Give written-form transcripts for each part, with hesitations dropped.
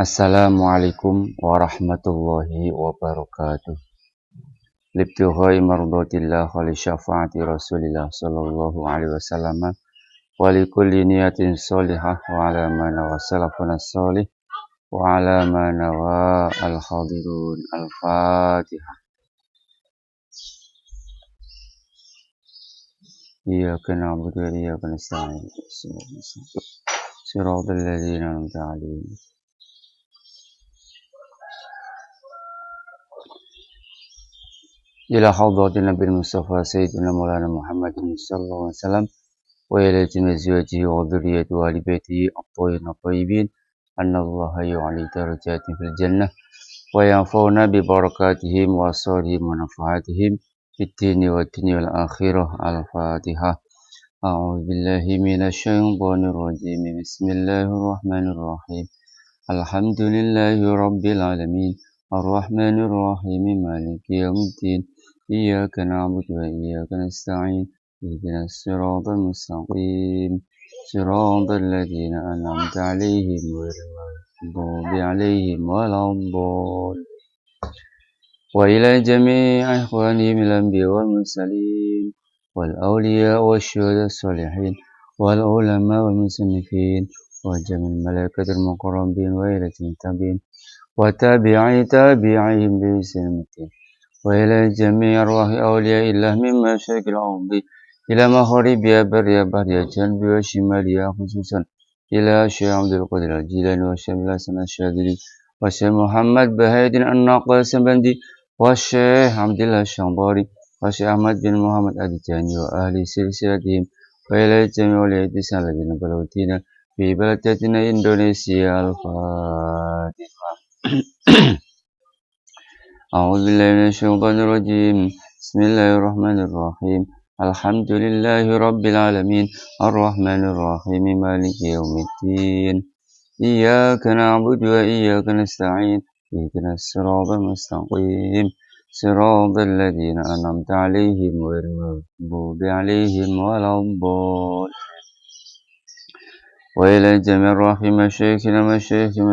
Assalamualaikum warahmatullahi wabarakatuh. Libtughai mardatillah wa li syafaati Rasulillah sallallahu alaihi wasallam wa li kulli niyatin sholihah wa ala ma nawa salafuna sholih wa ala ma nawa al-hadirun al-Fatihah. Iyyaka na'budu wa iyyaka nasta'in. Shiratal ladzina an'amta 'alaihim. إلى حضرة النبي المصطفى سيدنا مولانا محمد صلى الله عليه وسلم وإلى جميع أزواجه وذريته وآل بيته الطيبين أن الله يعلي درجاتهم في الجنة وينفعنا ببركاتهم وأسرارهم ونفحاتهم في الدين والدنيا والآخرة. الفاتحة. أعوذ بالله من الشيطان الرجيم. بسم الله الرحمن الرحيم. الحمد لله رب العالمين الرحمن الرحيم مالك يوم الدين إياك نعبد وإياك نستعين اهدنا الصراط المستقيم صراط الذين أنعمت عليهم غير المغضوب عليهم ولا الضالين. وإلى جميع إخواني من الأنبياء والمرسلين والأولياء والشهداء الصالحين والعلماء والمصنفين وجميع الملائكة المقربين وإلى التابعين وتابعيهم بإحسان وإلى جميع أرواح أولياء الله من مشارق الأرض إلى مغربها برها بحرها جنوبها وشمالها خصوصا إلى شيخ عبد القادر الجيلاني والشيخ الحسن الشاذلي والشيخ محمد بهاء الناقد السبندي والشيخ عبد الله الشنباري والشيخ أحمد بن محمد التجاني وأهل سلسلتهم وإلى جميع أولياء الإسلام الذين بلغوا الدين في بلدتنا إندونيسيا. الفاتحة. أعوذ بالله من الشيطان الرجيم. بسم الله الرحمن الرحيم. الحمد لله رب العالمين الرحمن الرحيم مالك يوم الدين إياك نعبد وإياك نستعين اهدنا الصراط المستقيم صراط الذين أنعمت عليهم غير المغضوب عليهم ولا الضالين. وإلى جميع أرواح مشايخنا مشايخهم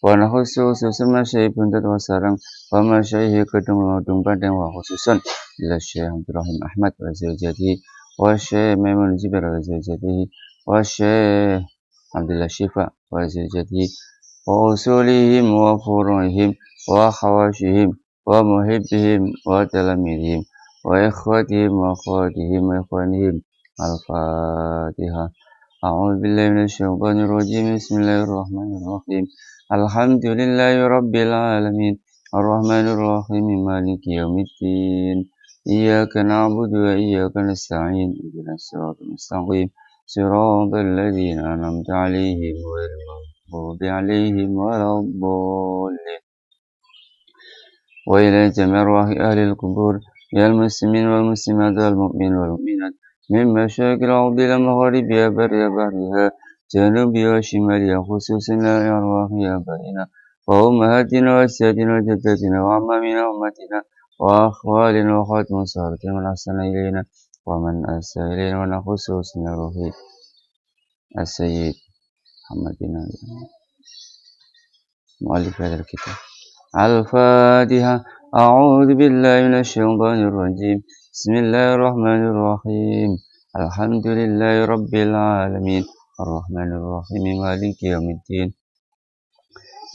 ونخصوص المشايخ Buntet Wasarang ومشايخ Kedung Padang وخصوصا إلى الشيخ عبد الرحيم أحمد وزوجته والشيخ ميمون جبر وزوجته والشيخ عبد الله الشفاء وزوجته وأصولهم وفروعهم وخواشهم ومحبهم وتلاميذهم وإخوتهم وأخواتهم وإخوانهم. الفاتحة. أعوذ بالله من الشيطان الرجيم. بسم الله الرحمن الرحيم. الحمد لله رب العالمين الرحمن الرحيم مالك يوم الدين إياك نعبد وإياك نستعين اهدنا الصراط المستقيم صراط الذين أنعمت عليهم غير المغضوب عليهم ولا الضالين. وإلى جميع أرواح أهل القبور يا المسلمين والمسلمات والمؤمنين والمؤمنات من مشارق الأرض إلى مغاربها برها بحرها جنوبها وشمالها خصوصا إلى أرواح آبائنا وأمهاتنا وأجدادنا وجداتنا وأعمامنا وأمتنا وأخوالنا وأخواتنا وصحابتنا من أحسن إلينا ومن أساء إلينا ونخصوص روح السيد محمد بن مؤلف هذا الكتاب. الفاتحة. أعوذ بالله من الشيطان الرجيم. بسم الله الرحمن الرحيم. الحمد لله رب العالمين الرحمن الرحيم مالك يوم الدين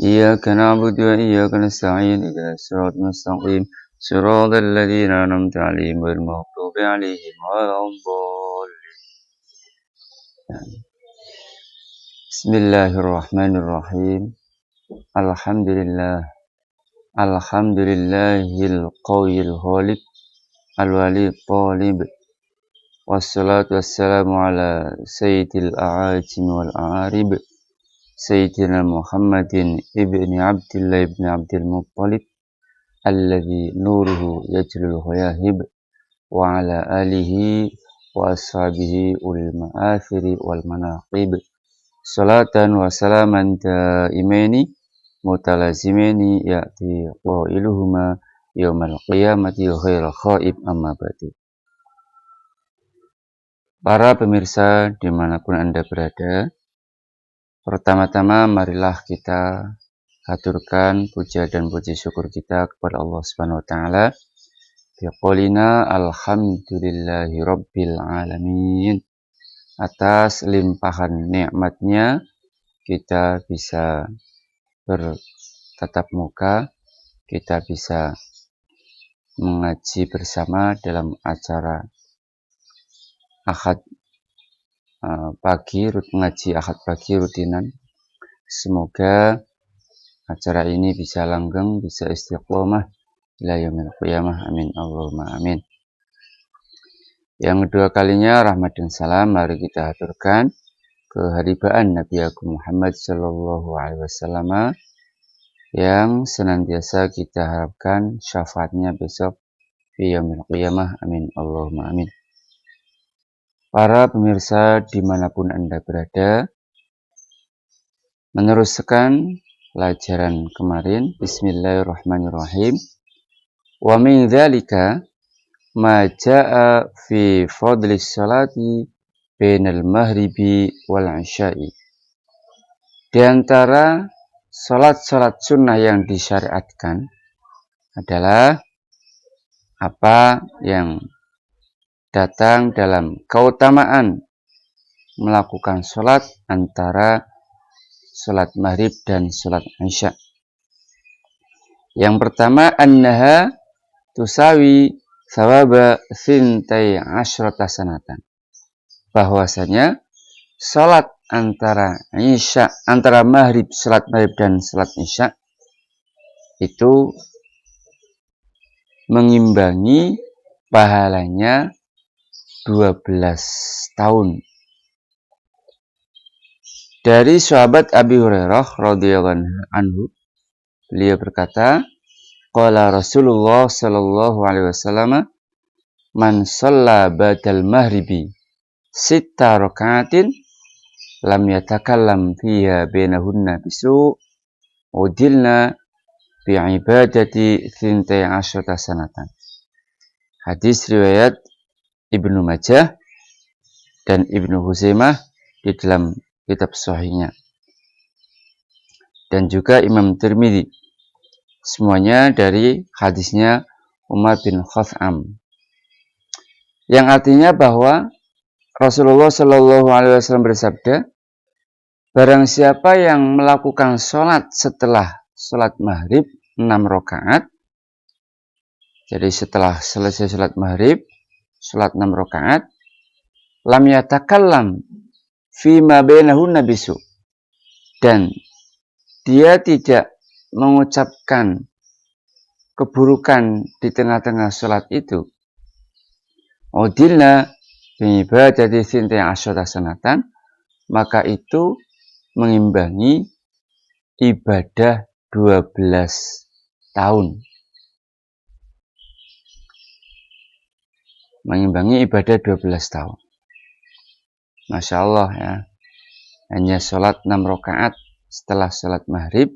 إياك نعبد وإياك نستعين اهدنا الصراط المستقيم صراط الذين أنعمت عليهم غير المغضوب عليهم ولا الضالين. بسم الله الرحمن الرحيم. الحمد لله القوي الغالب الولي الطالب والصلاة والسلام على سيد الأعاجم والأعارب سيدنا محمد ابن عبد الله بن عبد المطلب الذي نوره يجلو الغياهب وعلى آله وأصحابه أولي المآثر والمناقب صلاة وسلاما دائمين متلازمين يأتي قائلهما يوم القيامة غير خائب. Amma ba'du. Para pemirsa dimanapun Anda berada, Pertama-tama marilah kita haturkan puja dan puji syukur kita kepada Allah Subhanahu wa taala. Biqaulina alhamdulillahi rabbil alamin. Atas limpahan nikmatnya kita bisa bertatap muka, kita bisa mengaji bersama dalam acara ngaji Ahad pagi rutinan. Semoga acara ini bisa langgeng, bisa istiqomah ila yaumil qiyamah. Amin Allahumma amin. Yang kedua kalinya rahmat dan salam mari kita aturkan keharibaan Nabi Agung Muhammad sallallahu alaihi wasallam yang senantiasa kita harapkan syafaatnya besok di yaumil qiyamah. Amin Allahumma amin. Para pemirsa dimanapun Anda berada, meneruskan pelajaran kemarin, bismillahirrahmanirrahim. Wa min dzalika ma jaa fi fadli sholati bainal maghribi wal isya'i. Di antara salat-salat sunnah yang disyariatkan adalah apa yang datang dalam keutamaan melakukan sholat antara sholat maghrib dan sholat isya. Yang pertama, annaha tusawi thawaba thintai asyrata sanatan. Bahwasanya sholat antara maghrib, sholat maghrib dan sholat isya itu mengimbangi pahalanya 12 tahun. Dari sahabat Abi Hurairah radhiyallahu anhu, beliau berkata, qala Rasulullah sallallahu alaihi wasallam, man shalla ba'dal maghribi sitta raka'atin lam yatakallam fiha bainahunna bisu udilna bi'ibadati thintai asyrata sanatan. Hadis riwayat Ibnu Majah dan Ibnu Huzaimah di dalam kitab sahihnya, dan juga Imam Tirmidzi, semuanya dari hadisnya Umar bin Khattab, yang artinya bahwa Rasulullah Shallallahu Alaihi Wasallam bersabda, barang siapa yang melakukan sholat setelah sholat maghrib 6 rakaat, jadi setelah selesai sholat maghrib, sholat 6 rakaat, lam yatakallam fima bainahunna bisu, dan dia tidak mengucapkan keburukan di tengah-tengah sholat itu, udilna bi'ibadati thintai asyrata sanatan, maka itu mengimbangi ibadah 12 tahun. Mengimbangi ibadah 12 tahun. Masya Allah ya. Hanya sholat 6 rakaat setelah sholat maghrib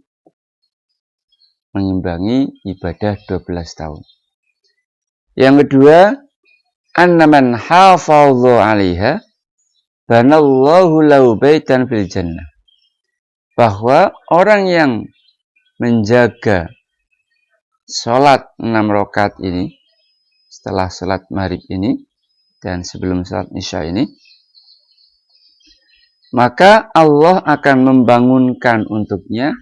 mengimbangi ibadah 12 tahun. Yang kedua, annaman hafadhu 'alaiha banallahu lahu baitan fil jannah. Bahwa orang yang menjaga sholat 6 rakaat ini setelah sholat maghrib ini dan sebelum sholat isya ini, maka Allah akan membangunkan untuknya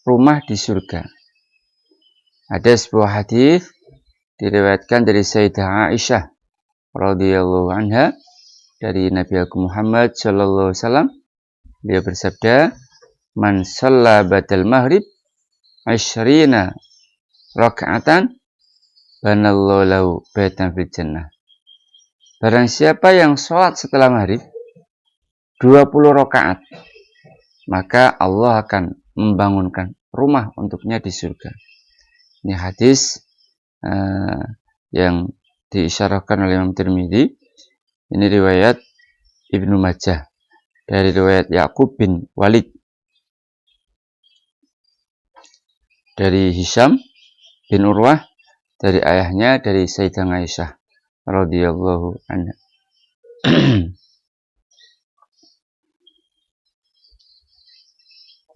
rumah di surga. Ada sebuah hadis diriwayatkan dari Sayyidah Aisyah radhiyallahu anha dari Nabi Agung Muhammad sallallahu alaihi wasallam. Dia bersabda, man shalla ba'dal maghrib 20 raka'atan banallahu lahu baitan fil jannah. Barang siapa yang sholat setelah maghrib 20 rakaat, maka Allah akan membangunkan rumah untuknya di surga. Ini hadis yang diisyarahkan oleh Imam Tirmidzi. Ini riwayat Ibnu Majah dari riwayat Ya'qub bin Walid dari Hisham bin Urwah dari ayahnya dari Sayyidah Aisyah radhiyallahu anha.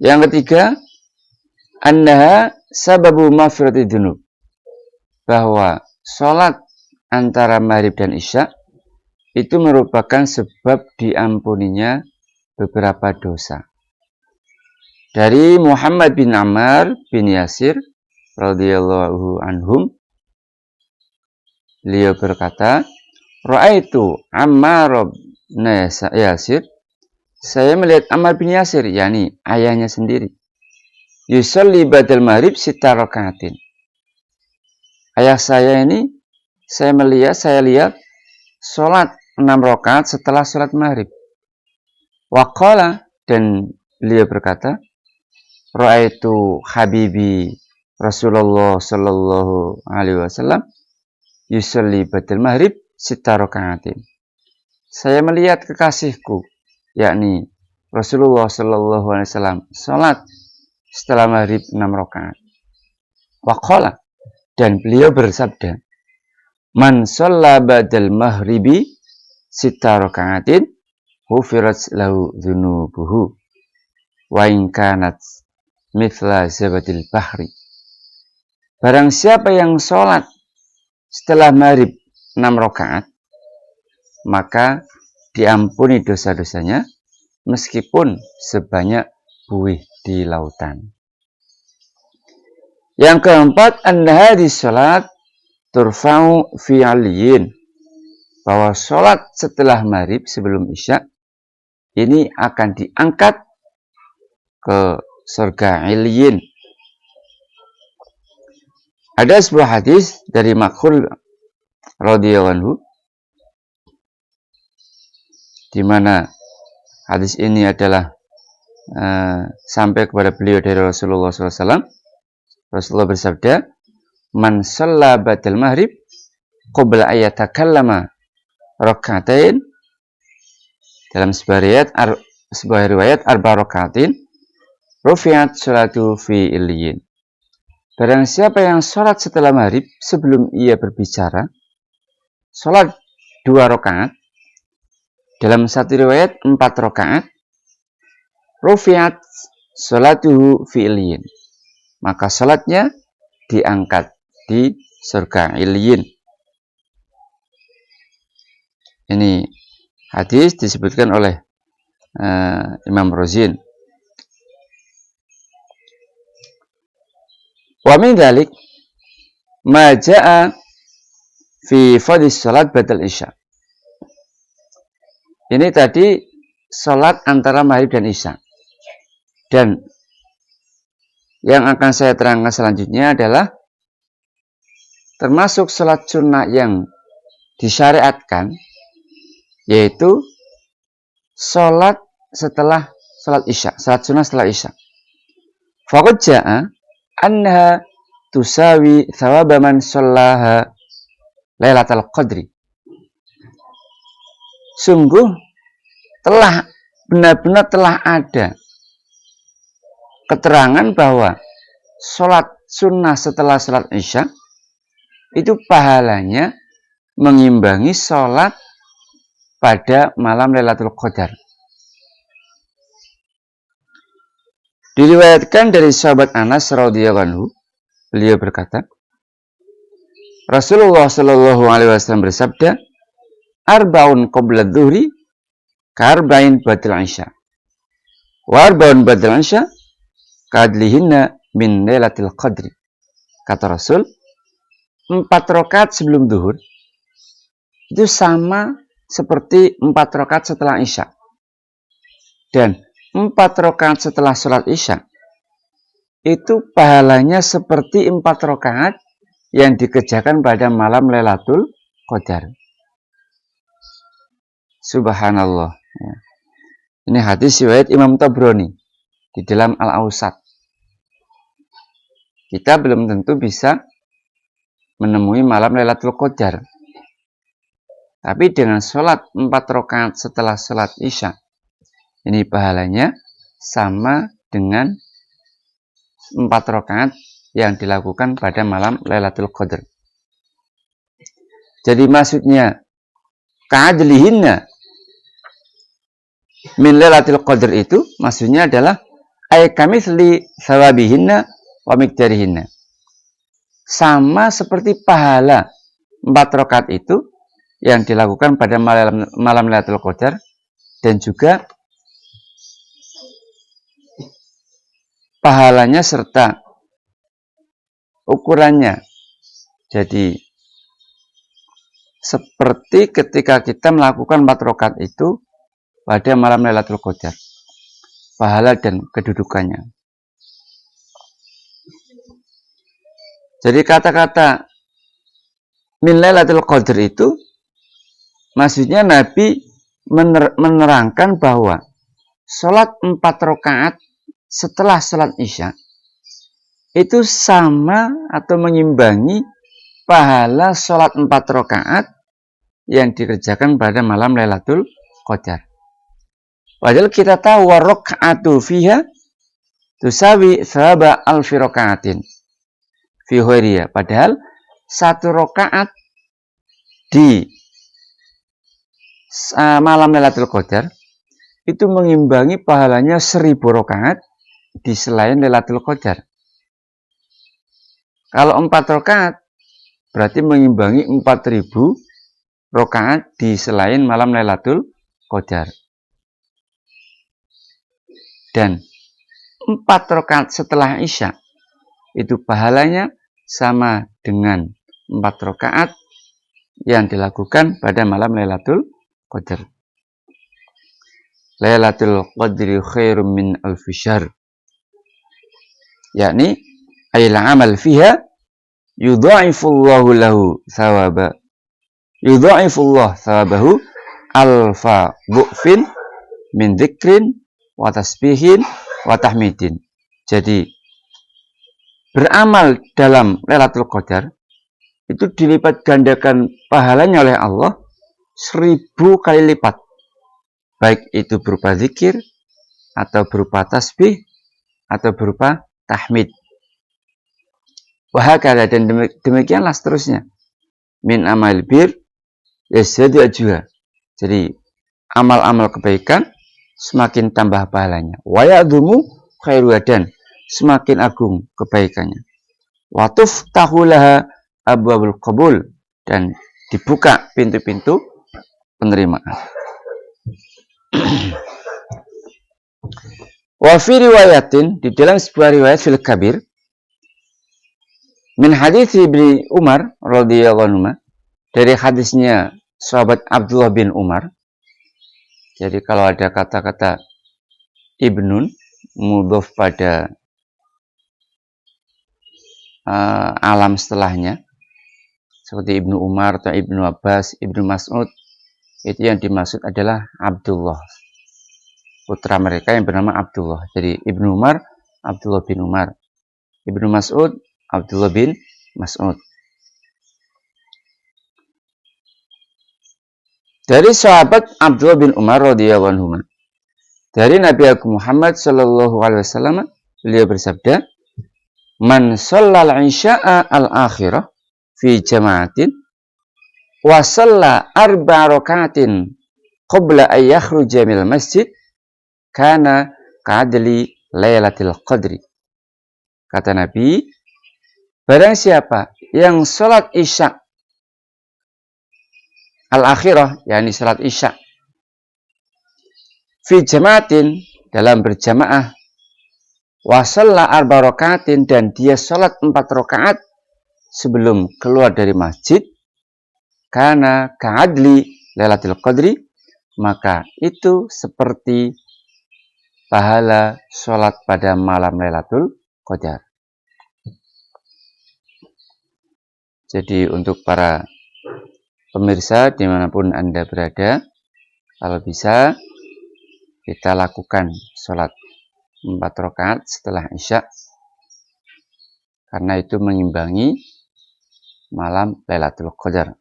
Yang ketiga, annaha sababu maghfirati dzunub. Bahwa sholat antara maghrib dan isya itu merupakan sebab diampuninya beberapa dosa. Dari Muhammad bin Ammar bin Yasir radhiyallahu anhum, beliau berkata, Ra'aitu Ammar bin Yasir, saya melihat Ammar bin Yasir, yakni ayahnya sendiri, yusalli badal maghrib sita rakaatin. Ayah saya ini, saya lihat sholat 6 rakaat setelah sholat maghrib. Waqala, dan beliau berkata, Ra'aitu habibi Rasulullah sallallahu alaihi wasallam yusalli badal maghrib sita rakaatin. Saya melihat kekasihku, yakni Rasulullah sallallahu alaihi wasallam sholat setelah maghrib 6 rakaat. Waqala, dan beliau bersabda, Man shalla badal maghribi sita rakaatin hufirat lahu dzunubuhu wa in kanat mithla zabadil bahri. Barang siapa yang sholat setelah maghrib 6 rakaat, maka diampuni dosa-dosanya meskipun sebanyak buih di lautan. Yang keempat, annaha di sholat turfa'u fi aliyin, bahwa sholat setelah maghrib sebelum isya ini akan diangkat ke surga Iliyin. Ada sebuah hadis dari Makhul radhiyallahu anhu, di mana hadis ini adalah sampai kepada beliau dari Rasulullah SAW. Rasulullah bersabda, Man shalla badal maghrib qabla ayatakallama rakaatain, dalam sebuah riwayat arba rakaatin rufi'at sholatu fi illiyin. Barang siapa yang sholat setelah maghrib sebelum ia berbicara, sholat 2 rakaat, dalam satu riwayat 4 rakaat, rufi'at sholatuhu fi illiyin, maka sholatnya diangkat di surga Iliyin. Ini hadis disebutkan oleh Imam Rozin. Wa min dzalik ma jaa fi fadhis salat badal isya. Ini tadi salat antara maghrib dan isya. Dan yang akan saya terangkan selanjutnya adalah termasuk salat sunnah yang disyariatkan, yaitu salat setelah salat isya, salat sunnah setelah isya. Faqad jaa annaha tusawi thawaba man shallaha Lailatul Qadri. Sungguh benar-benar telah ada keterangan bahwa sholat sunnah setelah sholat isya itu pahalanya mengimbangi sholat pada malam Lailatul Qadar. Diriwayatkan dari sahabat Anas radhiyallahu anhu, beliau berkata, Rasulullah sallallahu alaihi wasallam bersabda, Arba'un qabla dhuhri ka'arba'in ba'dal isya. Wa arba'un ba'dal isya ka'adlihinna min Lailatul Qadri. Kata Rasul, 4 rakaat sebelum zuhur itu sama seperti 4 rakaat setelah isya. Dan 4 rakaat setelah sholat isya itu pahalanya seperti 4 rakaat yang dikerjakan pada malam Lailatul Qadar. Subhanallah. Ini hadis riwayat Imam Tabrani di dalam Al-Awsat. Kita belum tentu bisa menemui malam Lailatul Qadar. Tapi dengan sholat 4 rakaat setelah sholat isya, ini pahalanya sama dengan 4 rakaat yang dilakukan pada malam Lailatul Qadar. Jadi maksudnya ka'adlihinna min Lailatul Qadar itu maksudnya adalah ay kamitsli thawabihinna wa miqdarihinna. Sama seperti pahala 4 rakaat itu yang dilakukan pada malam Lailatul Qadar, dan juga pahalanya serta ukurannya. Jadi seperti ketika kita melakukan 4 rakaat itu pada malam Lailatul Qadar, pahala dan kedudukannya. Jadi kata-kata min Lailatul Qadar itu maksudnya Nabi menerangkan bahwa sholat 4 rakaat setelah sholat Isya itu sama atau mengimbangi pahala sholat 4 rakaat yang dikerjakan pada malam Lailatul Qadar. Padahal kita tahu warakaatu fiha tusawi thawaba alfi rakaatin fi ghairiha. Padahal 1 rakaat di malam Lailatul Qadar itu mengimbangi pahalanya 1000 rakaat di selain Lailatul Qadar. Kalau 4 rakaat berarti mengimbangi 4000 rakaat di selain malam Lailatul Qadar. Dan 4 rakaat setelah Isya itu pahalanya sama dengan 4 rakaat yang dilakukan pada malam Lailatul Qadar. Lailatul Qadri khairum min alfi syahr. Yakni ayil amal fiha yudha'ifullahu lahu thawaba. Yudha'ifullah thawabahu alfa bu'fin min dzikrin wa tasbihin wa tahmidin. Jadi beramal dalam Lailatul Qadar itu dilipat gandakan pahalanya oleh Allah 1000 kali lipat, baik itu berupa zikir atau berupa tasbih atau berupa tahmid. Wahakala, dan demikianlah seterusnya. Min amal bir yasyadu ajwa. Jadi amal-amal kebaikan semakin tambah pahalanya. Wa ya'dhumu khairuha, dan semakin agung kebaikannya. Wa tuftahu laha abwabul qabul, dan dibuka pintu-pintu penerimaan. Wa fi riwayatin, di dalam sebuah riwayat fil kabir, min hadits Ibnu Umar radhiyallahu anhu, dari hadisnya sahabat Abdullah bin Umar. Jadi kalau ada kata-kata ibnun mudhof pada alam setelahnya, seperti Ibnu Umar atau Ibnu Abbas, Ibnu Mas'ud, itu yang dimaksud adalah Abdullah, putra mereka yang bernama Abdullah. Jadi Ibnu Umar, Abdullah bin Umar. Ibnu Mas'ud, Abdullah bin Mas'ud. Dari sahabat Abdullah bin Umar radhiyallahu anhu, dari Nabi Muhammad sallallahu alaihi wasallam, beliau bersabda, "Man shallal isya'a al-akhirah fi jama'atin wa shalla 4 raka'atin qabla an yakhruja minal masjid kana ka'adli lailatul qadri." Kata Nabi, barang siapa yang sholat isya al-akhirah, yakni sholat isya fi jama'atin, dalam berjamaah, wa shalla 4 raka'atin, dan dia sholat 4 rakaat sebelum keluar dari masjid, kana ka'adli lailatul qadri, maka itu seperti pahala sholat pada malam Lailatul Qadar. Jadi untuk para pemirsa dimanapun Anda berada, kalau bisa kita lakukan sholat 4 rakaat setelah Isya, karena itu mengimbangi malam Lailatul Qadar.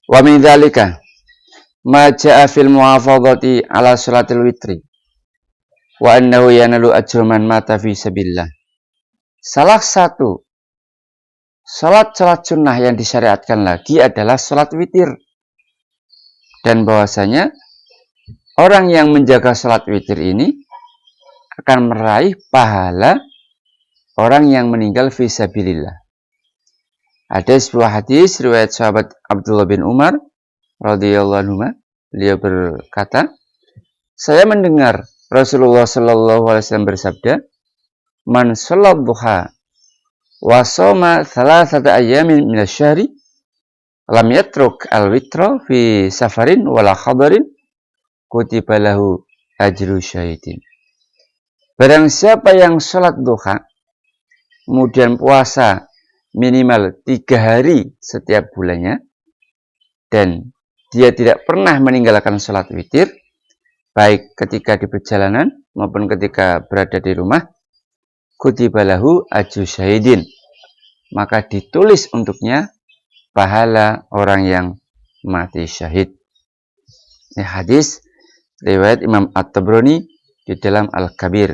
Wa min dzalika ma jaa fil muhafadzati ala sholatil witri wa annahu yanalu ajra man mata fi sabilillah. Salah satu salat-salat sunnah yang disyariatkan lagi adalah salat witir, dan bahwasanya orang yang menjaga salat witir ini akan meraih pahala orang yang meninggal fisabilillah. Ada sebuah hadis riwayat sahabat Abdullah bin Umar radhiyallahu anhu, beliau berkata, saya mendengar Rasulullah sallallahu alaihi wasallam bersabda, "Man shallat duha wa shoma thalathata ayyamin minasyahri lam yatruk al-witra fi safarin wala hadarin kutiba lahu ajru syahidin." Barang siapa yang sholat duha kemudian puasa minimal 3 hari setiap bulannya dan dia tidak pernah meninggalkan sholat witir, baik ketika di perjalanan maupun ketika berada di rumah, kutiba lahu ajru syahidin, maka ditulis untuknya pahala orang yang mati syahid. Ini hadis riwayat Imam At-Tabrani di dalam Al-Kabir.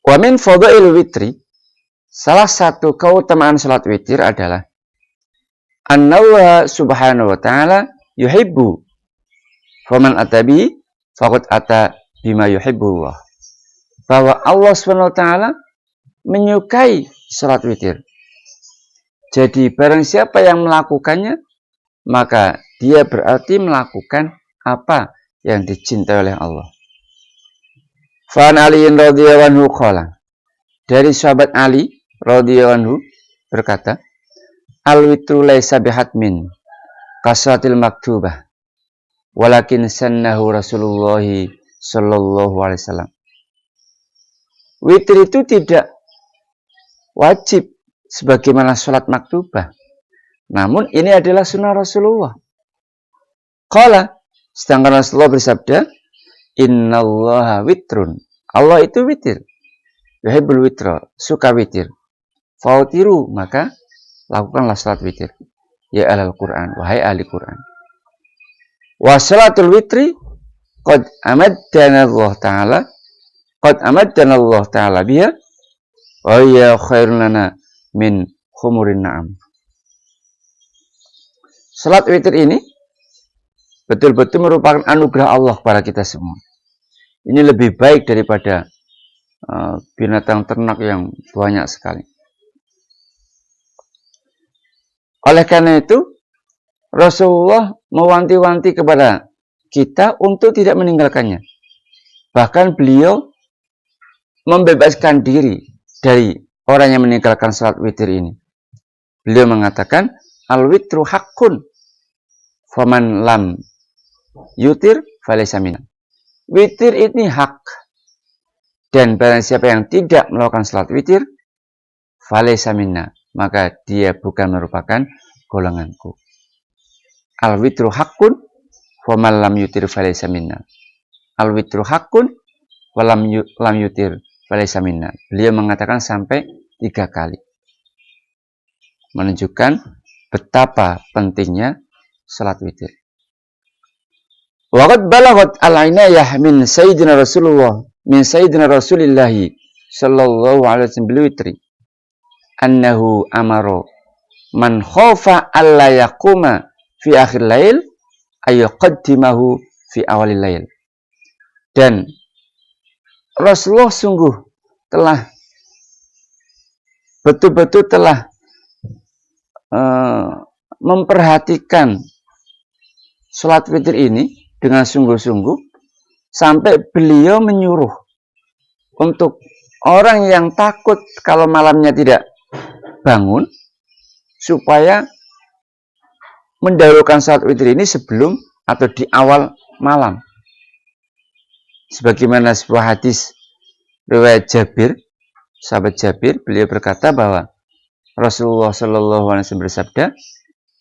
Wa min fadail witri, salah satu keutamaan salat witir adalah annallaha subhanahu wa ta'ala yuhibbu faman atabi faqad ata bima yuhibbullah. Bahwa Allah subhanahu wa ta'ala menyukai salat witir. Jadi barang siapa yang melakukannya, maka dia berarti melakukan apa yang dicintai oleh Allah. Fa'an Aliin radhiyallahu anhu qala, dari sahabat Ali radhiyallahu anhu berkata, al-witru laisa bihatmin kasratil maktubah walakin sannahu Rasulullah sallallahu alaihi wasallam. Witir itu tidak wajib sebagaimana salat maktubah, namun ini adalah sunnah Rasulullah. Qala, sedangkan Rasulullah bersabda, innallaha witrun, Allah itu witir, yuhibbul witra, suka witir, fautiru, maka lakukanlah salat witir, ya ahlal Quran, wahai ahli Quran. Wa salatul witri qad amaddana Allah ta'ala, qad amaddana Allah ta'ala biha wa hiya khairun lana min khumurin na'am. Salat witir ini betul-betul merupakan anugerah Allah kepada kita semua. Ini lebih baik daripada binatang ternak yang banyak sekali. Oleh karena itu, Rasulullah mewanti-wanti kepada kita untuk tidak meninggalkannya. Bahkan beliau membebaskan diri dari orang yang meninggalkan salat witir ini. Beliau mengatakan, al-witru haqqun, faman lam yutir falaysa minna. Witir ini hak, dan barang siapa yang tidak melakukan salat witir, falaysa minna, maka dia bukan merupakan golonganku. Al-witru haqqun faman lam yutir falaysa minna. Al-witru haqqun walam yutir falaysa minna. Beliau mengatakan sampai 3 kali, menunjukkan betapa pentingnya salat witir. Waqad balagat al-inayah min sayyidina Rasulullah sallallahu alaihi wasallam bil witri annahu amara man khafa alla yaquma fi akhir lail ayyuqaddimahu fi awalil lail. Dan Rasulullah sungguh telah betul-betul telah memperhatikan salat witir ini dengan sungguh-sungguh, sampai beliau menyuruh untuk orang yang takut kalau malamnya tidak bangun, supaya mendahulukan salat witir ini sebelum atau di awal malam. Sebagaimana sebuah hadis riwayat Jabir, sahabat Jabir, beliau berkata bahwa Rasulullah sallallahu alaihi wasallam bersabda,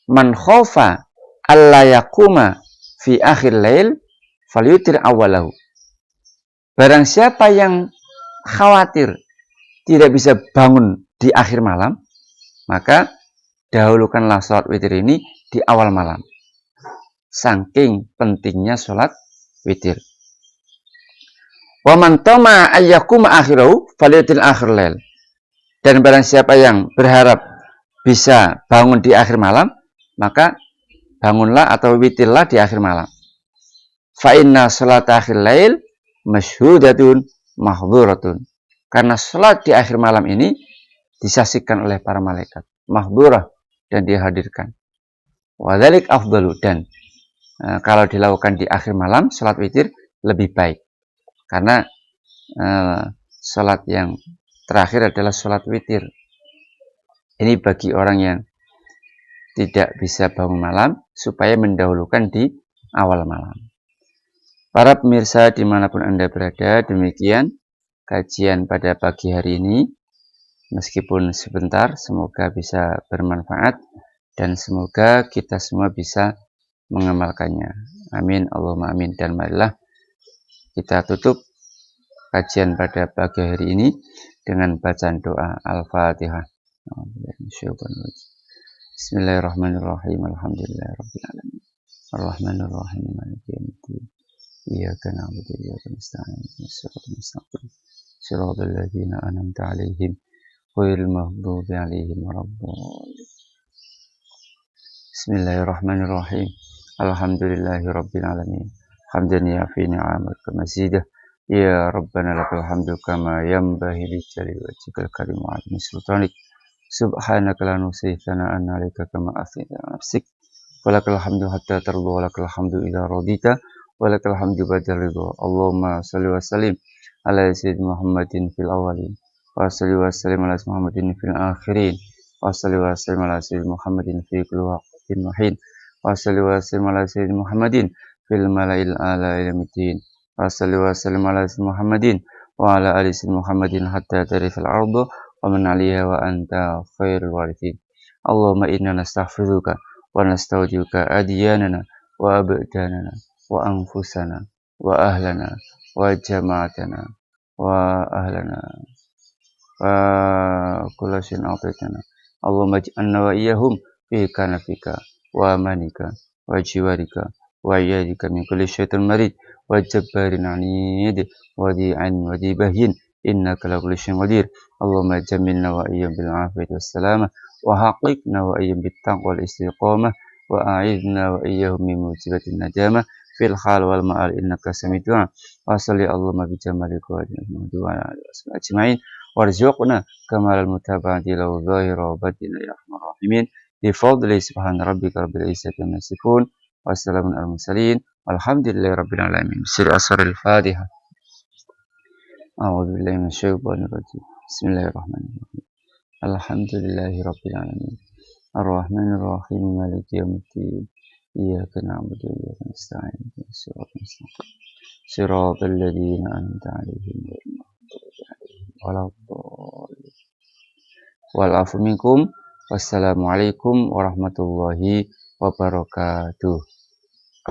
man khofa alla yaquma fi akhir lail falyutir awalahu. Barang siapa yang khawatir tidak bisa bangun di akhir malam, maka dahulukanlah salat witir ini di awal malam. Saking pentingnya salat witir. Wa man tama ayyakuma akhirahu falyutir akhir lail. Dan barang siapa yang berharap bisa bangun di akhir malam, maka bangunlah atau witirlah di akhir malam. Fa inna salat akhir lail masyhudatun mahdhuratun. Karena salat di akhir malam ini disaksikan oleh para malaikat, mahdhurah, dan dihadirkan. Wa dzalik afdalu, dan kalau dilakukan di akhir malam salat witir lebih baik. Karena salat yang terakhir adalah salat witir. Ini bagi orang yang tidak bisa bangun malam supaya mendahulukan di awal malam. Para pemirsa dimanapun Anda berada, demikian kajian pada pagi hari ini. Meskipun sebentar, semoga bisa bermanfaat dan semoga kita semua bisa mengamalkannya. Amin, Allahumma amin. Dan marilah kita tutup kajian pada pagi hari ini dengan bacaan doa Al-Fatihah. Bismillahirrahmanirrahim. Alhamdulillahirabbil alamin. Arrahmanirrahim. Maliki yaumiddin. Iyyaka na'budu wa iyyaka nasta'in. Shiratal mustaqim. Shiratal ladzina an'amta 'alaihim ghairil maghdubi 'alaihim waladdallin. Bismillahirrahmanirrahim. Alhamdulillahirabbil alamin. Hamdan yafi ni'amaka mazidah. Ya Rabbana lakal hamdu kama yanbaghi li jalali wajhikal karim wa 'azimi sultanik. Subhanaka la nuhsi tsana'an 'alaika kama asnayta 'ala nafsik. Walakal hamdu hatta tarda, walakal hamdu idza radita, walakal hamdu ba'da ridha. Allahumma shalli wa sallim ala sayyidina Muhammadin fil awwalin, wa shalli wa sallim ala Muhammadin fil akhirin, wa shalli wa sallim ala sayyidina Muhammadin fi kulli waqtin wa hin, wa shalli wa sallim ala sayyidina Muhammadin fil mala'il a'la ila middin, wa shalli wa sallim ala sayyidina Muhammadin wa ala ali sayyidina Muhammadin hatta tarifal ardu wa man 'alaiha wa anta khairul warithin. Allahumma inna nastaghfiruka wa nastaudiuka adyanana wa abdanana wa anfusana wa ahlana wa jama'atana wa ahlana wa kulla syai'in a'taytana. Allahumma ij'alna wa iyyahum fi kanafika wa amanika wa jiwarika wa iyadika min kulli syaitan marid wa jabbarin 'anid wa di'an wa dibahyin innaka la kulli syai'in qadir. Allahumma jammilna wa iyyahum bil afiyati was salamah wa haqiqna wa iyyahum bit taqwa wal istiqamah wa a'idna wa iyyahum min musibatin nadamah fil hal wal ma'al innaka sami'ud du'a. Wa salli Allahumma bi jamalika wa alihi ajma'in warzuqna kamalal mutaba'ati lahu dhahira wa batina ya arhamar rahimin bi fadli subhana rabbika rabbil izzati amma yasifun wa salamun alal mursalin walhamdulillahi rabbil alamin. Sir asrul Fatihah. A'udzu billahi minasyaitonir rajim. Bismillahirrahmanirrahim. Alhamdulillahi rabbil alamin. Ar-Rahmanir Rahim. Maliki yaumiddin. Iyyaka na'budu wa iyyaka nasta'in. Shiratal ladzina an'amta 'alaihim ghairil maghdubi 'alaihim waladdallin. Wal 'afu minkum. Wassalamualaikum warahmatullahi wabarakatuh.